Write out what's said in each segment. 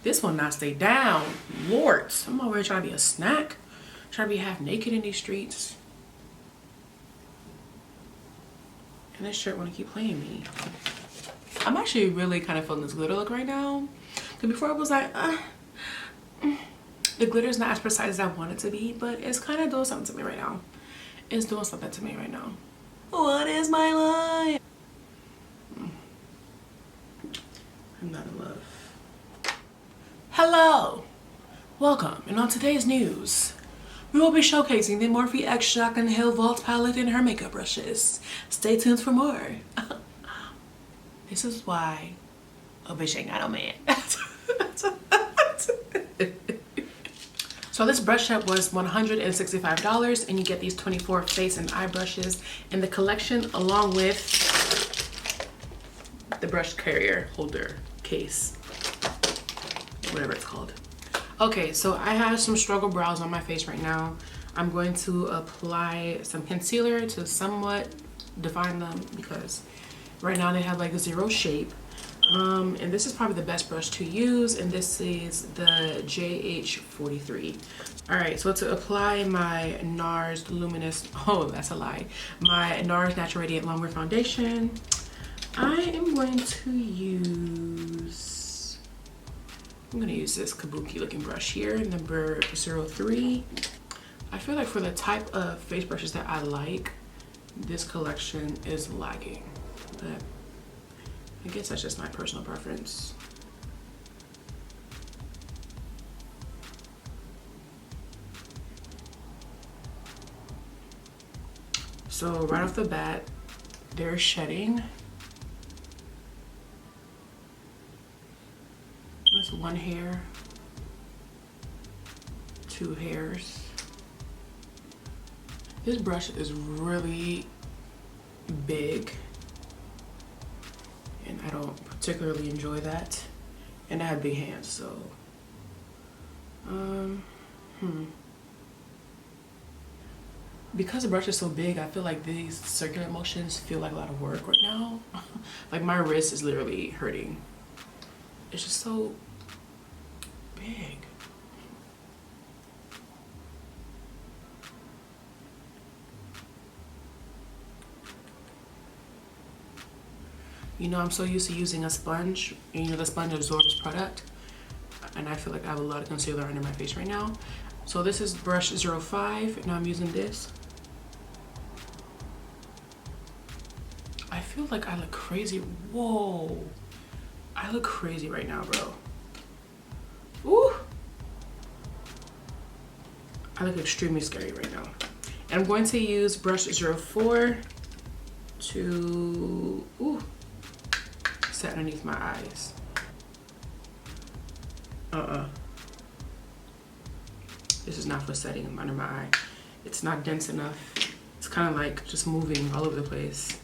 This will not stay down. Lord, I'm over here trying to be a snack. Trying to be half naked in these streets. And this shirt want to keep playing me. I'm actually really kind of feeling this glitter look right now. Because before I was like, the glitter's not as precise as I want it to be, but it's kind of doing something to me right now. It's doing something to me right now. What is my life? I'm not in love. Hello, welcome, and on today's news, we will be showcasing the Morphe X Jaclyn Hill Vault palette and her makeup brushes. Stay tuned for more. This is why a bitch ain't got no man. So this brush set was $165, and you get these 24 face and eye brushes in the collection, along with the brush carrier holder case, whatever it's called. Okay, so I have some struggle brows on my face right now. I'm going to apply some concealer to somewhat define them because right now they have like zero shape. And this is probably the best brush to use, and this is the JH43. All right, so to apply my NARS Luminous, oh that's a lie, my NARS Natural Radiant Longwear Foundation, I am going to use, this kabuki looking brush here, number 03. I feel like for the type of face brushes that I like, this collection is lagging, but I guess that's just my personal preference. So right off the bat, they're shedding. That's one hair, two hairs. This brush is really big, and I don't particularly enjoy that. And I have big hands, so because the brush is so big, I feel like these circular motions feel like a lot of work right now. Like my wrist is literally hurting. It's just so big. You know, I'm so used to using a sponge, and you know the sponge absorbs product, and I feel like I have a lot of concealer under my face right now. So this is brush 05, and I'm using this. I feel like I look crazy. Whoa, I look crazy right now, bro. Ooh, I look extremely scary right now. And I'm going to use brush 04 to set underneath my eyes. This is not for setting under my eye. It's not dense enough. It's kind of like just moving all over the place.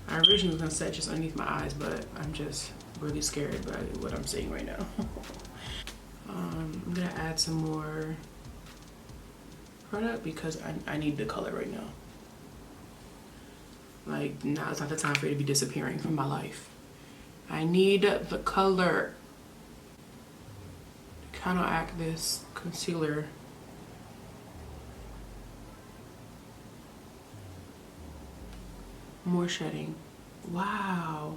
I originally was gonna set just underneath my eyes, but I'm just really scared by what I'm seeing right now. I'm gonna add some more product because I need the color right now. Like, now it's not the time for it to be disappearing from my life. I need the color to counteract this concealer. More shedding. Wow.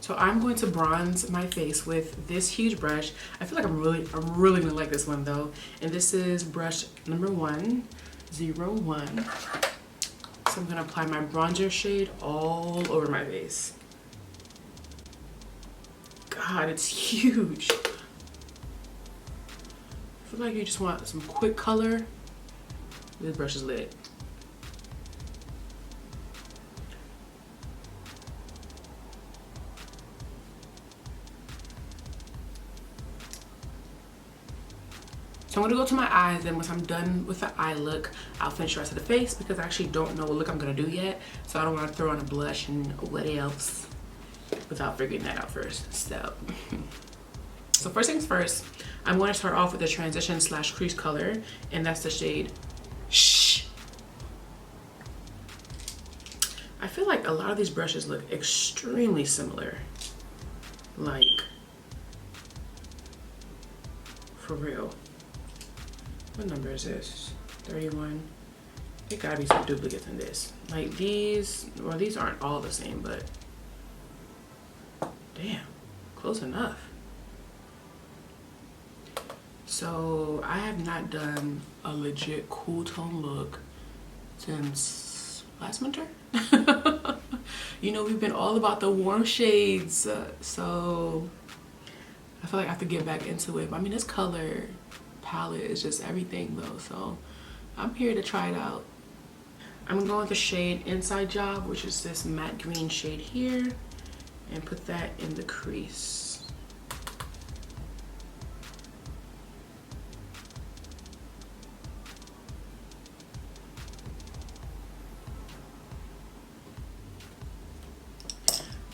So I'm going to bronze my face with this huge brush. I feel like I'm really gonna like this one though. And this is brush number 101. So I'm gonna apply my bronzer shade all over my face. God, it's huge. I feel like you just want some quick color. This brush is lit. So I'm gonna go to my eyes, and once I'm done with the eye look, I'll finish the rest of the face because I actually don't know what look I'm gonna do yet. So I don't wanna throw on a blush and what else without figuring that out first. So So first things first, I'm going to start off with the transition / crease color, and that's the shade Shh. I feel like a lot of these brushes look extremely similar. Like, for real. What number is this? 31. There gotta be some duplicates in this. Like these, well, these aren't all the same, but damn, close enough. So I have not done a legit cool tone look since last winter. You know, we've been all about the warm shades, so I feel like I have to get back into it. But I mean, this color palette is just everything though, so I'm here to try it out. I'm gonna go with the shade Inside Job, which is this matte green shade here, and put that in the crease.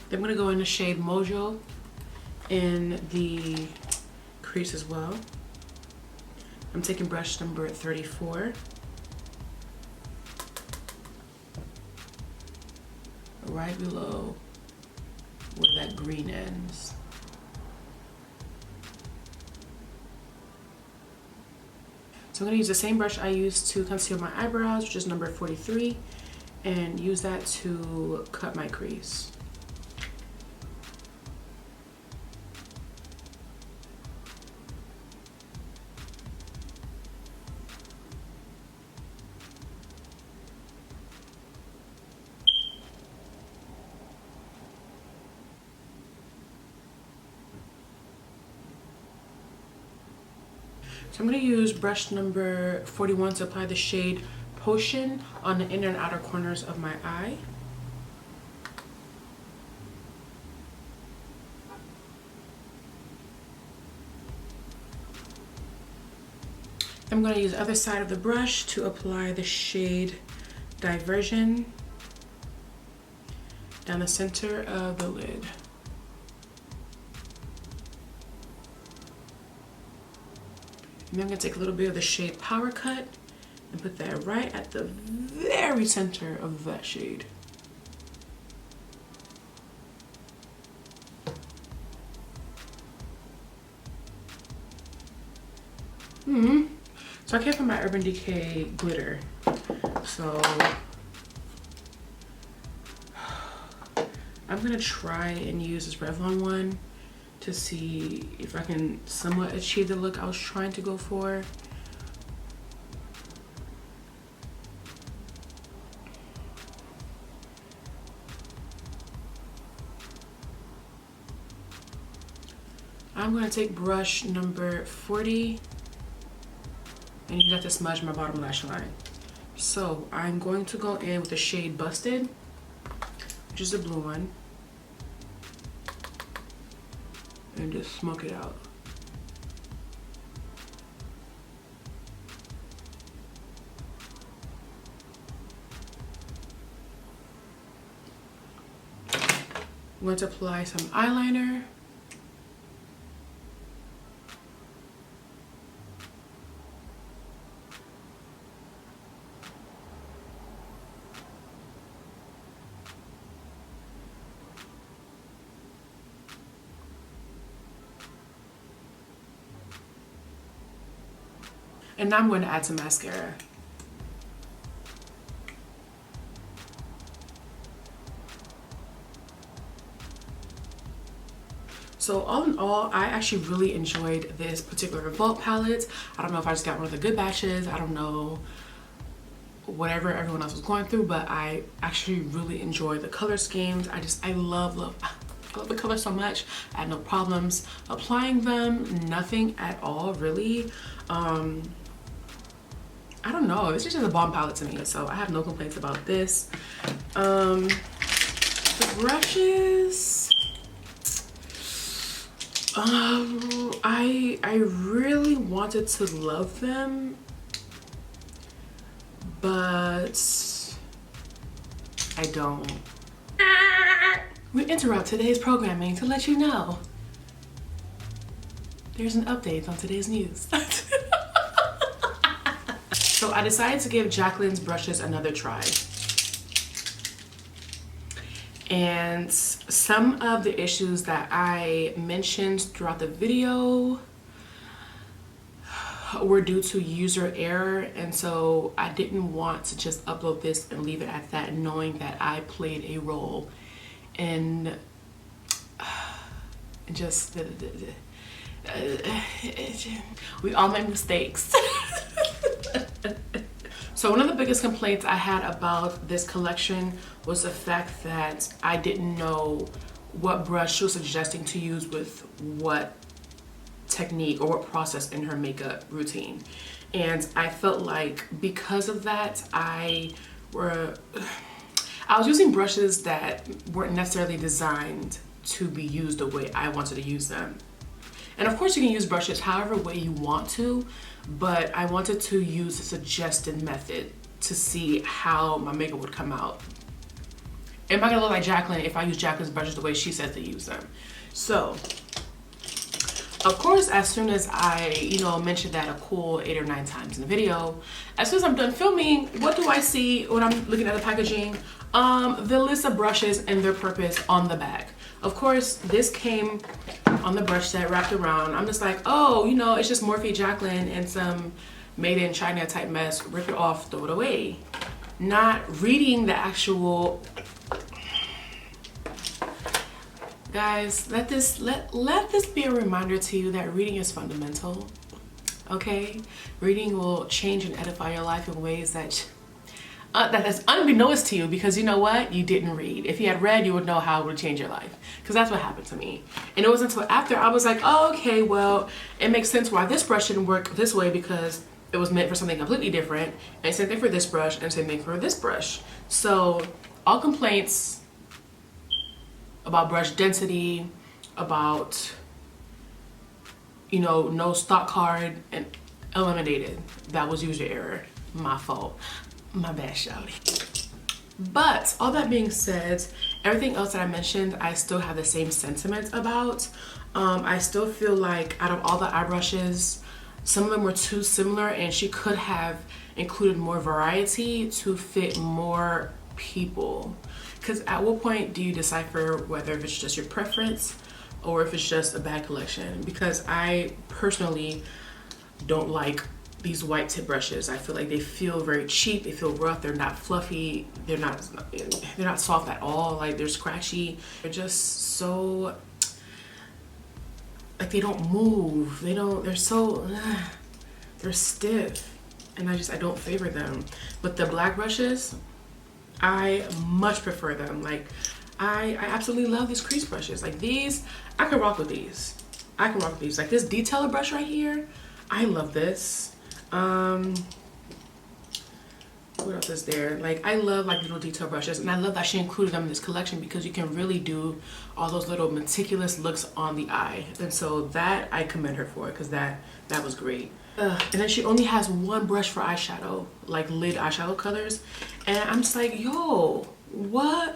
Then I'm gonna go in the shade Mojo in the crease as well. I'm taking brush number 34. Right below where that green ends. So I'm gonna use the same brush I used to conceal my eyebrows, which is number 43, and use that to cut my crease. So I'm going to use brush number 41 to apply the shade Potion on the inner and outer corners of my eye. I'm going to use the other side of the brush to apply the shade Diversion down the center of the lid. And then I'm going to take a little bit of the shade Power Cut and put that right at the very center of that shade. So I came from my Urban Decay glitter. So I'm going to try and use this Revlon one to see if I can somewhat achieve the look I was trying to go for. I'm going to take brush number 40 and use that to smudge my bottom lash line. So I'm going to go in with the shade Busted, which is the blue one, and just smoke it out. I'm going to apply some eyeliner. And now I'm going to add some mascara. So all in all, I actually really enjoyed this particular Revolt palette. I don't know if I just got one of the good batches. I don't know whatever everyone else was going through, but I actually really enjoyed the color schemes. I love the color so much. I had no problems applying them, nothing at all really. I don't know, it's just a bomb palette to me, so I have no complaints about this. The brushes, I really wanted to love them, but I don't. We interrupt today's programming to let you know there's an update on today's news. So I decided to give Jaclyn's brushes another try. And some of the issues that I mentioned throughout the video were due to user error, and so I didn't want to just upload this and leave it at that, knowing that I played a role in just we all make mistakes. So one of the biggest complaints I had about this collection was the fact that I didn't know what brush she was suggesting to use with what technique or what process in her makeup routine. And I felt like because of that, I was using brushes that weren't necessarily designed to be used the way I wanted to use them. And of course you can use brushes however way you want to, but I wanted to use a suggested method to see how my makeup would come out. Am I gonna look like Jaclyn if I use Jaclyn's brushes the way she says to use them? So, of course, as soon as I, mentioned that a cool 8 or 9 times in the video, as soon as I'm done filming, what do I see when I'm looking at the packaging? The list of brushes and their purpose on the back. Of course, this came on the brush set wrapped around. I'm just like, oh, it's just Morphe Jaclyn and some made in China type mess. Rip it off, throw it away. Not reading the actual. Guys, let this be a reminder to you that reading is fundamental. Okay, reading will change and edify your life in ways that that's unbeknownst to you, because you know what? You didn't read. If you had read, you would know how it would change your life, because that's what happened to me. And it wasn't until after I was like, oh, okay, well, it makes sense why this brush didn't work this way, because it was meant for something completely different. And same thing for this brush, and same thing for this brush. So all complaints about brush density, about no stock card, and eliminated. That was user error. My fault. My bad, shawty. But all that being said, everything else that I mentioned, I still have the same sentiments about. I still feel like out of all the eye brushes, some of them were too similar, and she could have included more variety to fit more people. Because at what point do you decipher whether if it's just your preference or if it's just a bad collection? Because I personally don't like these white tip brushes. I feel like they feel very cheap, they feel rough, they're not fluffy, they're not soft at all, like they're scratchy. They're just so, like they don't move, they're so, they're stiff, and I don't favor them. But the black brushes, I much prefer them. Like I absolutely love these crease brushes. Like these, I can rock with these. I can rock with these. Like this detailer brush right here, I love this. What else is there? Like I love like little detail brushes, and I love that she included them in this collection because you can really do all those little meticulous looks on the eye. And so that I commend her for, because that was great. And then she only has one brush for eyeshadow, like lid eyeshadow colors, and I'm just like, yo, what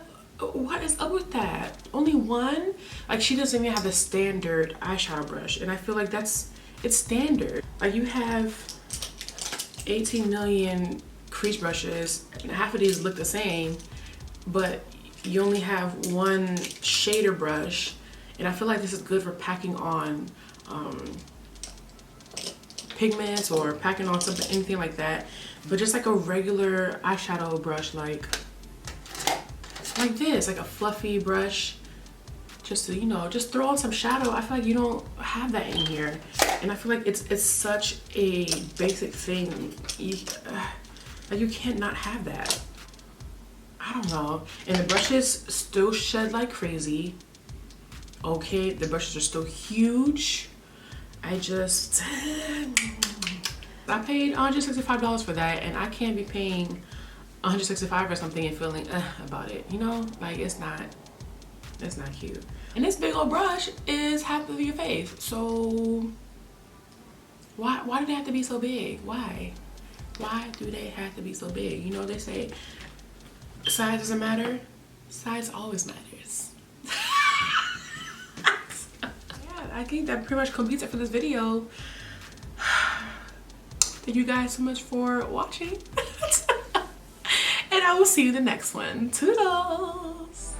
is up with that? Only one? Like she doesn't even have the standard eyeshadow brush, and I feel like it's standard. Like you have 18 million crease brushes, and half of these look the same, but you only have one shader brush, and I feel like this is good for packing on pigments or packing on something, anything like that. But just like a regular eyeshadow brush, like this, like a fluffy brush, just to just throw on some shadow. I feel like you don't have that in here, and I feel like it's such a basic thing. Like you can't not have that. I don't know. And the brushes still shed like crazy. Okay, the brushes are still huge. I paid $165 for that, and I can't be paying $165 for something and feeling about it. Like it's not cute. And this big old brush is half of your face. So why do they have to be so big? Why do they have to be so big? They say size doesn't matter. Size always matters. I think that pretty much completes it for this video. Thank you guys so much for watching. And I will see you in the next one. Toodles!